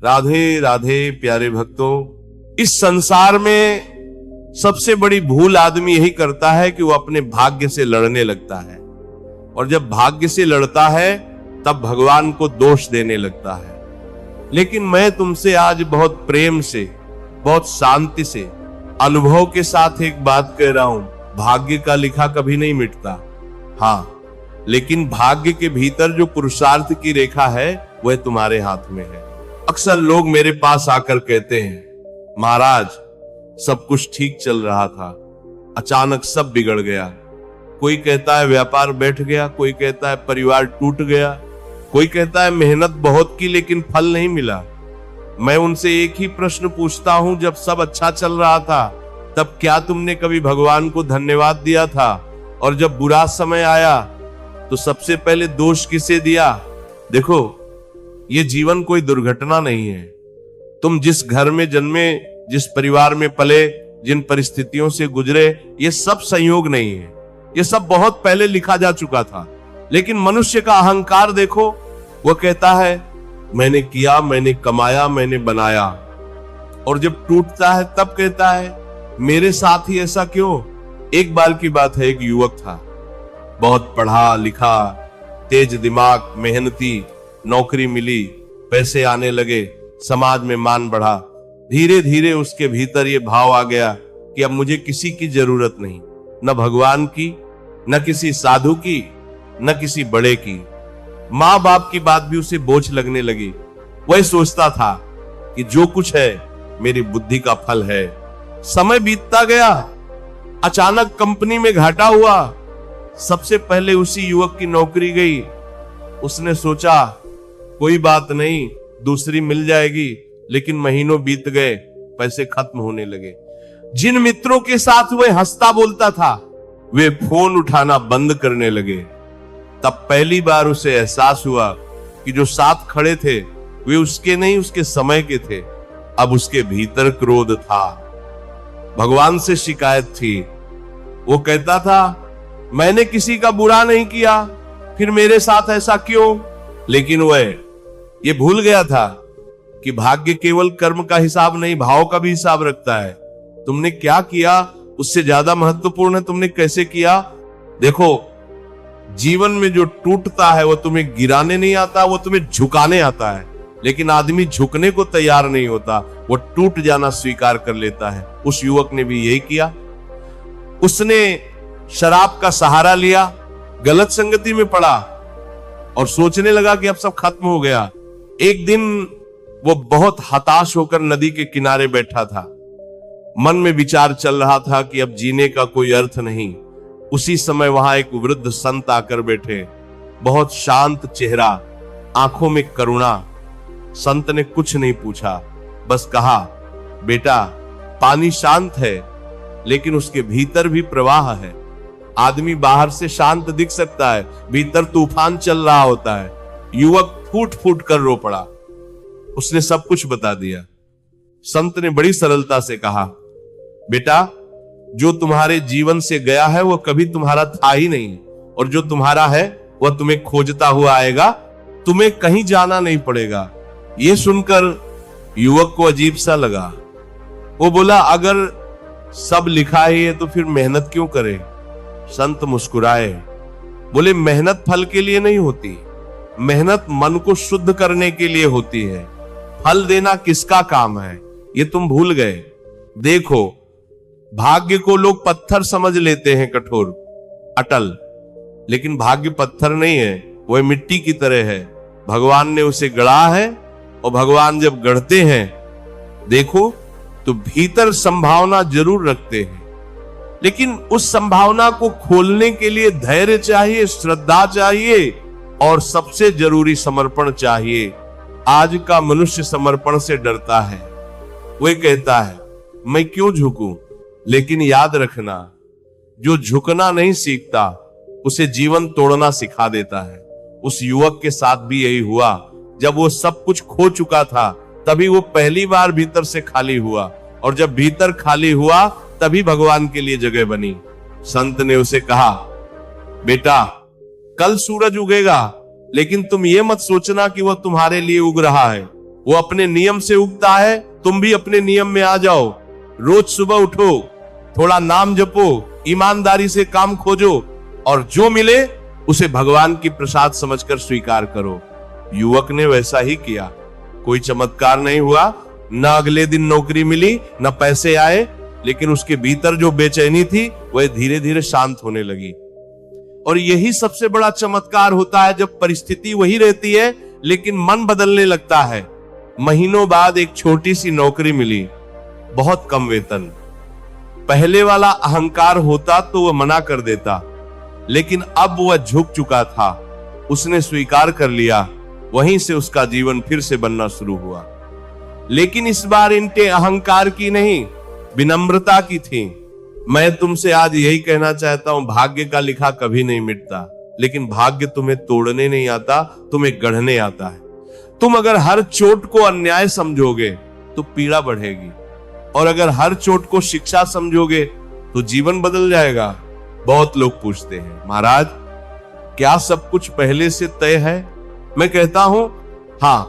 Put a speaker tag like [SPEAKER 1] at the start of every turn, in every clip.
[SPEAKER 1] राधे राधे प्यारे भक्तों, इस संसार में सबसे बड़ी भूल आदमी यही करता है कि वो अपने भाग्य से लड़ने लगता है, और जब भाग्य से लड़ता है तब भगवान को दोष देने लगता है। लेकिन मैं तुमसे आज बहुत प्रेम से, बहुत शांति से, अनुभव के साथ एक बात कह रहा हूं, भाग्य का लिखा कभी नहीं मिटता। हाँ, लेकिन भाग्य के भीतर जो पुरुषार्थ की रेखा है वह तुम्हारे हाथ में है। अक्सर लोग मेरे पास आकर कहते हैं, महाराज सब कुछ ठीक चल रहा था, अचानक सब बिगड़ गया। कोई कहता है व्यापार बैठ गया, कोई कहता है परिवार टूट गया, कोई कहता है मेहनत बहुत की लेकिन फल नहीं मिला। मैं उनसे एक ही प्रश्न पूछता हूं, जब सब अच्छा चल रहा था तब क्या तुमने कभी भगवान को धन्यवाद दिया था? और जब बुरा समय आया तो सबसे पहले दोष किसे दिया? देखो, ये जीवन कोई दुर्घटना नहीं है। तुम जिस घर में जन्मे, जिस परिवार में पले, जिन परिस्थितियों से गुजरे, ये सब संयोग नहीं है। ये सब बहुत पहले लिखा जा चुका था। लेकिन मनुष्य का अहंकार देखो, वो कहता है मैंने किया, मैंने कमाया, मैंने बनाया, और जब टूटता है तब कहता है मेरे साथ ही ऐसा क्यों? एक बार की बात है, एक युवक था, बहुत पढ़ा लिखा, तेज दिमाग, मेहनती, नौकरी मिली, पैसे आने लगे, समाज में मान बढ़ा। धीरे धीरे उसके भीतर ये भाव आ गया कि अब मुझे किसी की जरूरत नहीं, न भगवान की, न किसी साधु की, न किसी बड़े की। माँ बाप की बात भी उसे बोझ लगने लगी। वह सोचता था कि जो कुछ है मेरी बुद्धि का फल है। समय बीतता गया, अचानक कंपनी में घाटा हुआ। सबसे पहले उसी युवक की नौकरी गई। उसने सोचा कोई बात नहीं, दूसरी मिल जाएगी, लेकिन महीनों बीत गए, पैसे खत्म होने लगे। जिन मित्रों के साथ वह हंसता बोलता था वे फोन उठाना बंद करने लगे। तब पहली बार उसे एहसास हुआ कि जो साथ खड़े थे वे उसके नहीं, उसके समय के थे। अब उसके भीतर क्रोध था, भगवान से शिकायत थी। वो कहता था मैंने किसी का बुरा नहीं किया, फिर मेरे साथ ऐसा क्यों? लेकिन वह ये भूल गया था कि भाग्य केवल कर्म का हिसाब नहीं, भाव का भी हिसाब रखता है। तुमने क्या किया उससे ज्यादा महत्वपूर्ण है तुमने कैसे किया। देखो, जीवन में जो टूटता है वो तुम्हें गिराने नहीं आता, वो तुम्हें झुकाने आता है। लेकिन आदमी झुकने को तैयार नहीं होता, वो टूट जाना स्वीकार कर लेता है। उस युवक ने भी यही किया। उसने शराब का सहारा लिया, गलत संगति में पड़ा और सोचने लगा कि अब सब खत्म हो गया। एक दिन वो बहुत हताश होकर नदी के किनारे बैठा था। मन में विचार चल रहा था कि अब जीने का कोई अर्थ नहीं। उसी समय वहां एक वृद्ध संत आकर बैठे, बहुत शांत चेहरा, आंखों में करुणा। संत ने कुछ नहीं पूछा, बस कहा बेटा, पानी शांत है लेकिन उसके भीतर भी प्रवाह है। आदमी बाहर से शांत दिख सकता है, भीतर तूफान चल रहा होता है। युवक फूट फूट कर रो पड़ा। उसने सब कुछ बता दिया। संत ने बड़ी सरलता से कहा, बेटा, जो तुम्हारे जीवन से गया है वो कभी तुम्हारा था ही नहीं, और जो तुम्हारा है वह तुम्हें खोजता हुआ आएगा। तुम्हें कहीं जाना नहीं पड़ेगा। यह सुनकर युवक को अजीब सा लगा। वो बोला, अगर सब लिखा ही है तो फिर मेहनत क्यों करे? संत मुस्कुराए, बोले मेहनत फल के लिए नहीं होती, मेहनत मन को शुद्ध करने के लिए होती है। फल देना किसका काम है ये तुम भूल गए। देखो, भाग्य को लोग पत्थर समझ लेते हैं, कठोर, अटल, लेकिन भाग्य पत्थर नहीं है, वह मिट्टी की तरह है। भगवान ने उसे गढ़ा है, और भगवान जब गढ़ते हैं देखो तो भीतर संभावना जरूर रखते हैं, लेकिन उस संभावना को खोलने के लिए धैर्य चाहिए, श्रद्धा चाहिए, और सबसे जरूरी समर्पण चाहिए। आज का मनुष्य समर्पण से डरता है। वह कहता है मैं क्यों झुकूं? लेकिन याद रखना, जो झुकना नहीं सीखता उसे जीवन तोड़ना सिखा देता है। उस युवक के साथ भी यही हुआ। जब वो सब कुछ खो चुका था तभी वो पहली बार भीतर से खाली हुआ, और जब भीतर खाली हुआ तभी भगवान के लिए जगह बनी। संत ने उसे कहा, बेटा, कल सूरज उगेगा, लेकिन तुम ये मत सोचना कि वह तुम्हारे लिए उग रहा है। वो अपने नियम से उगता है, तुम भी अपने नियम में आ जाओ। रोज सुबह उठो, थोड़ा नाम जपो, ईमानदारी से काम खोजो और जो मिले उसे भगवान की प्रसाद समझकर स्वीकार करो। युवक ने वैसा ही किया। कोई चमत्कार नहीं हुआ, न अगले दिन नौकरी मिली, न पैसे आए, लेकिन उसके भीतर जो बेचैनी थी वह धीरे धीरे शांत होने लगी। और यही सबसे बड़ा चमत्कार होता है, जब परिस्थिति वही रहती है लेकिन मन बदलने लगता है। महीनों बाद एक छोटी सी नौकरी मिली, बहुत कम वेतन। पहले वाला अहंकार होता तो वह मना कर देता, लेकिन अब वह झुक चुका था, उसने स्वीकार कर लिया। वहीं से उसका जीवन फिर से बनना शुरू हुआ। लेकिन इस बार इनके अहंकार की नहीं, विनम्रता की थी। मैं तुमसे आज यही कहना चाहता हूं, भाग्य का लिखा कभी नहीं मिटता, लेकिन भाग्य तुम्हें तोड़ने नहीं आता, तुम्हें गढ़ने आता है। तुम अगर हर चोट को अन्याय समझोगे तो पीड़ा बढ़ेगी, और अगर हर चोट को शिक्षा समझोगे तो जीवन बदल जाएगा। बहुत लोग पूछते हैं, महाराज क्या सब कुछ पहले से तय है? मैं कहता हूं हां,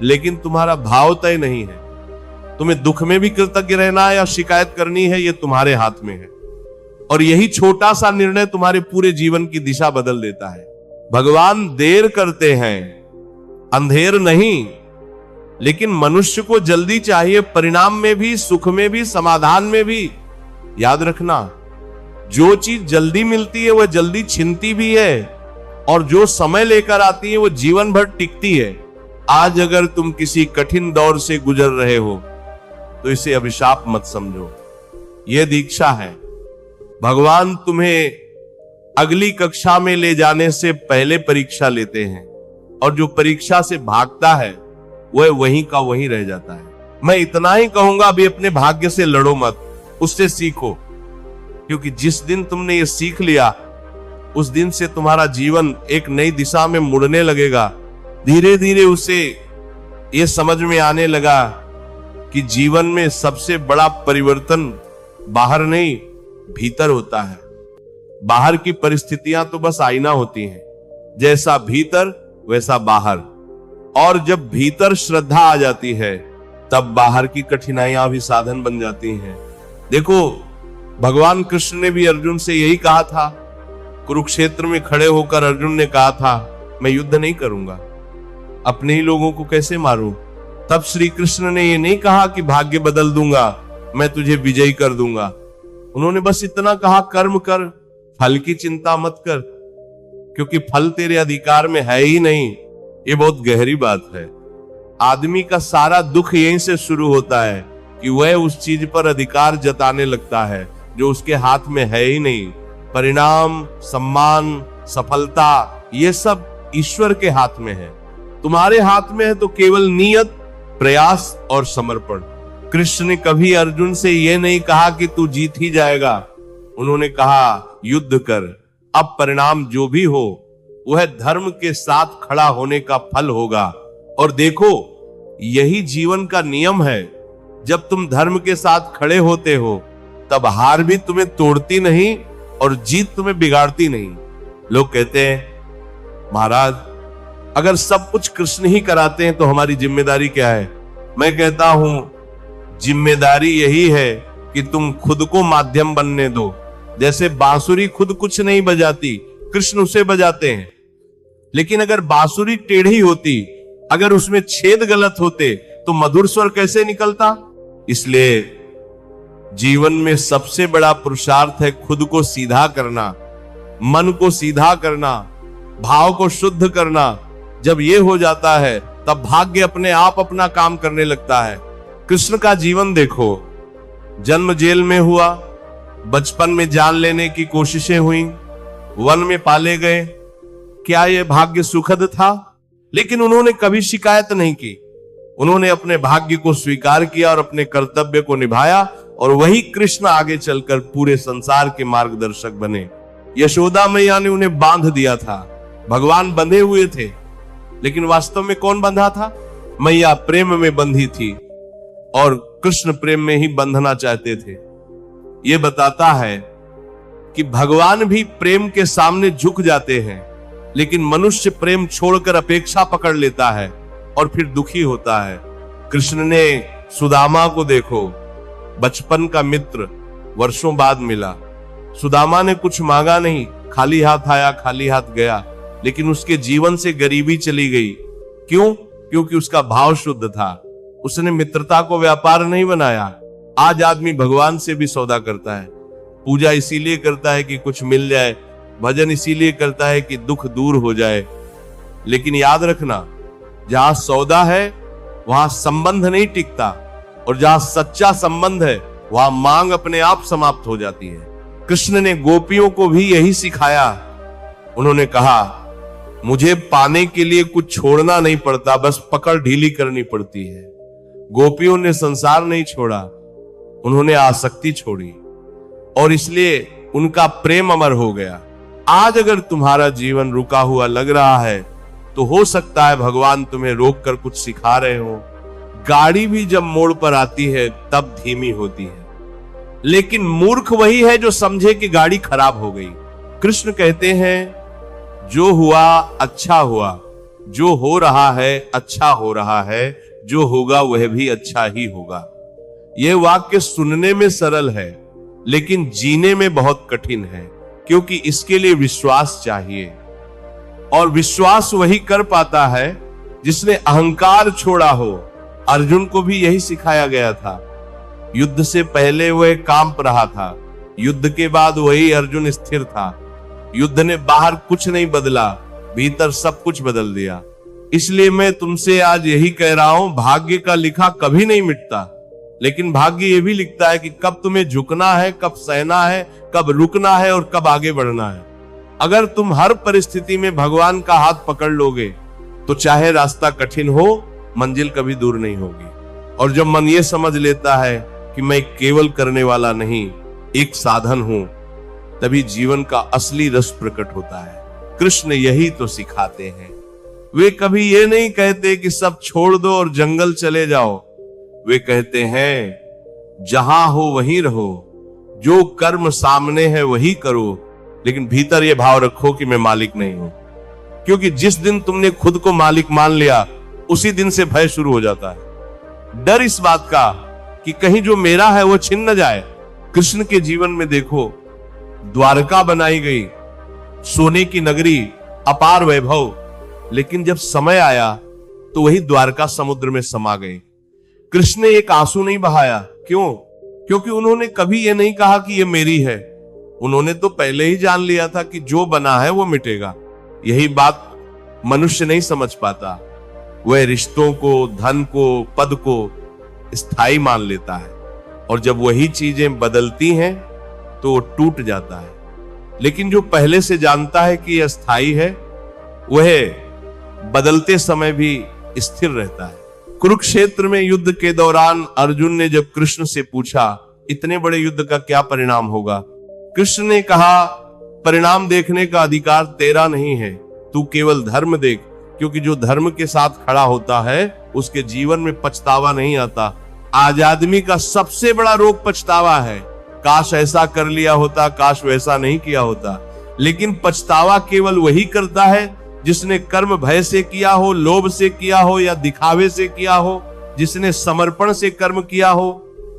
[SPEAKER 1] लेकिन तुम्हारा भाव तय नहीं है। तुम्हें दुख में भी कृतज्ञ रहना है या शिकायत करनी है, यह तुम्हारे हाथ में है। और यही छोटा सा निर्णय तुम्हारे पूरे जीवन की दिशा बदल देता है। भगवान देर करते हैं, अंधेर नहीं, लेकिन मनुष्य को जल्दी चाहिए, परिणाम में भी, सुख में भी, समाधान में भी। याद रखना, जो चीज जल्दी मिलती है वह जल्दी छिनती भी है, और जो समय लेकर आती है वो जीवन भर टिकती है। आज अगर तुम किसी कठिन दौर से गुजर रहे हो तो इसे अभिशाप मत समझो, यह दीक्षा है। भगवान तुम्हें अगली कक्षा में ले जाने से पहले परीक्षा लेते हैं, और जो परीक्षा से भागता है वह वहीं का वहीं रह जाता है। मैं इतना ही कहूंगा, अभी अपने भाग्य से लड़ो मत, उससे सीखो, क्योंकि जिस दिन तुमने ये सीख लिया उस दिन से तुम्हारा जीवन एक नई दिशा में मुड़ने लगेगा। धीरे धीरे उसे ये समझ में आने लगा कि जीवन में सबसे बड़ा परिवर्तन बाहर नहीं, भीतर होता है। बाहर की परिस्थितियां तो बस आईना होती हैं, जैसा भीतर वैसा बाहर। और जब भीतर श्रद्धा आ जाती है तब बाहर की कठिनाइयां भी साधन बन जाती हैं। देखो, भगवान कृष्ण ने भी अर्जुन से यही कहा था। कुरुक्षेत्र में खड़े होकर अर्जुन ने कहा था, मैं युद्ध नहीं करूंगा, अपने ही लोगों को कैसे मारूं? तब श्री कृष्ण ने यह नहीं कहा कि भाग्य बदल दूंगा, मैं तुझे विजयी कर दूंगा। उन्होंने बस इतना कहा, कर्म कर, फल की चिंता मत कर, क्योंकि फल तेरे अधिकार में है ही नहीं। ये बहुत गहरी बात है। आदमी का सारा दुख यहीं से शुरू होता है कि वह उस चीज पर अधिकार जताने लगता है जो उसके हाथ में है ही नहीं। परिणाम, सम्मान, सफलता, ये सब ईश्वर के हाथ में है। तुम्हारे हाथ में है तो केवल नियत, प्रयास और समर्पण। कृष्ण ने कभी अर्जुन से यह नहीं कहा कि तू जीत ही जाएगा। उन्होंने कहा, युद्ध कर, अब परिणाम जो भी हो वह धर्म के साथ खड़ा होने का फल होगा। और देखो, यही जीवन का नियम है। जब तुम धर्म के साथ खड़े होते हो तब हार भी तुम्हें तोड़ती नहीं और जीत तुम्हें बिगाड़ती नहीं। लोग कहते हैं, महाराज अगर सब कुछ कृष्ण ही कराते हैं तो हमारी जिम्मेदारी क्या है? मैं कहता हूं, जिम्मेदारी यही है कि तुम खुद को माध्यम बनने दो। जैसे बांसुरी खुद कुछ नहीं बजाती, कृष्ण उसे बजाते हैं। लेकिन अगर बांसुरी टेढ़ी होती, अगर उसमें छेद गलत होते तो मधुर स्वर कैसे निकलता? इसलिए जीवन में सबसे बड़ा पुरुषार्थ है खुद को सीधा करना, मन को सीधा करना, भाव को शुद्ध करना। जब ये हो जाता है तब भाग्य अपने आप अपना काम करने लगता है। कृष्ण का जीवन देखो, जन्म जेल में हुआ, बचपन में जान लेने की कोशिशें हुई, वन में पाले गए। क्या यह भाग्य सुखद था? लेकिन उन्होंने कभी शिकायत नहीं की। उन्होंने अपने भाग्य को स्वीकार किया और अपने कर्तव्य को निभाया, और वही कृष्ण आगे चलकर पूरे संसार के मार्गदर्शक बने। यशोदा मैया ने उन्हें बांध दिया था, भगवान बंधे हुए थे, लेकिन वास्तव में कौन बंधा था? मैया प्रेम में बंधी थी और कृष्ण प्रेम में ही बंधना चाहते थे। यह बताता है कि भगवान भी प्रेम के सामने झुक जाते हैं, लेकिन मनुष्य प्रेम छोड़कर अपेक्षा पकड़ लेता है और फिर दुखी होता है। कृष्ण ने सुदामा को देखो, बचपन का मित्र, वर्षों बाद मिला। सुदामा ने कुछ मांगा नहीं, खाली हाथ आया, खाली हाथ गया, लेकिन उसके जीवन से गरीबी चली गई। क्यों? क्योंकि उसका भाव शुद्ध था। उसने मित्रता को व्यापार नहीं बनाया। आज आदमी भगवान से भी सौदा करता है। पूजा इसीलिए करता है कि कुछ मिल जाए, भजन इसीलिए करता है कि दुख दूर हो जाए। लेकिन याद रखना, जहां सौदा है वहां संबंध नहीं टिकता, और जहां सच्चा संबंध है वहां मांग अपने आप समाप्त हो जाती है। कृष्ण ने गोपियों को भी यही सिखाया। उन्होंने कहा, मुझे पाने के लिए कुछ छोड़ना नहीं पड़ता, बस पकड़ ढीली करनी पड़ती है। गोपियों ने संसार नहीं छोड़ा, उन्होंने आसक्ति छोड़ी, और इसलिए उनका प्रेम अमर हो गया। आज अगर तुम्हारा जीवन रुका हुआ लग रहा है तो हो सकता है भगवान तुम्हें रोक कर कुछ सिखा रहे हो। गाड़ी भी जब मोड़ पर आती है तब धीमी होती है, लेकिन मूर्ख वही है जो समझे कि गाड़ी खराब हो गई। कृष्ण कहते हैं, जो हुआ अच्छा हुआ, जो हो रहा है अच्छा हो रहा है, जो होगा वह भी अच्छा ही होगा। यह वाक्य सुनने में सरल है, लेकिन जीने में बहुत कठिन है, क्योंकि इसके लिए विश्वास चाहिए, और विश्वास वही कर पाता है जिसने अहंकार छोड़ा हो। अर्जुन को भी यही सिखाया गया था। युद्ध से पहले वह कांप रहा था, युद्ध के बाद वही अर्जुन स्थिर था। युद्ध ने बाहर कुछ नहीं बदला, भीतर सब कुछ बदल दिया। इसलिए मैं तुमसे आज यही कह रहा हूं, भाग्य का लिखा कभी नहीं मिटता, लेकिन भाग्य यह भी लिखता है कि कब तुम्हें झुकना है, कब सहना है, कब रुकना है और कब आगे बढ़ना है। अगर तुम हर परिस्थिति में भगवान का हाथ पकड़ लोगे तो चाहे रास्ता कठिन हो, मंजिल कभी दूर नहीं होगी। और जब मन ये समझ लेता है कि मैं केवल करने वाला नहीं, एक साधन हूं, तभी जीवन का असली रस प्रकट होता है। कृष्ण यही तो सिखाते हैं। वे कभी ये नहीं कहते कि सब छोड़ दो और जंगल चले जाओ। वे कहते हैं, जहां हो वहीं रहो, जो कर्म सामने है वही करो, लेकिन भीतर ये भाव रखो कि मैं मालिक नहीं हूं। क्योंकि जिस दिन तुमने खुद को मालिक मान लिया, उसी दिन से भय शुरू हो जाता है। डर इस बात का कि कहीं जो मेरा है वो छिन न जाए। कृष्ण के जीवन में देखो, द्वारका बनाई गई, सोने की नगरी, अपार वैभव, लेकिन जब समय आया तो वही द्वारका समुद्र में समा गई। कृष्ण ने एक आंसू नहीं बहाया। क्यों? क्योंकि उन्होंने कभी यह नहीं कहा कि यह मेरी है। उन्होंने तो पहले ही जान लिया था कि जो बना है वो मिटेगा। यही बात मनुष्य नहीं समझ पाता। वह रिश्तों को, धन को, पद को स्थायी मान लेता है, और जब वही चीजें बदलती हैं तो वो टूट जाता है। लेकिन जो पहले से जानता है कि यह स्थायी है, वह बदलते समय भी स्थिर रहता है। कुरुक्षेत्र में युद्ध के दौरान अर्जुन ने जब कृष्ण से पूछा, इतने बड़े युद्ध का क्या परिणाम होगा? कृष्ण ने कहा, परिणाम देखने का अधिकार तेरा नहीं है, तू केवल धर्म देख, क्योंकि जो धर्म के साथ खड़ा होता है उसके जीवन में पछतावा नहीं आता। आज आदमी का सबसे बड़ा रोग पछतावा है। काश ऐसा कर लिया होता, काश वैसा नहीं किया होता। लेकिन पछतावा केवल वही करता है जिसने कर्म भय से किया हो, लोभ से किया हो या दिखावे से किया हो, जिसने समर्पण से कर्म किया हो।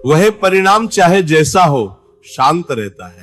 [SPEAKER 1] वह परिणाम चाहे जैसा हो शांत रहता है।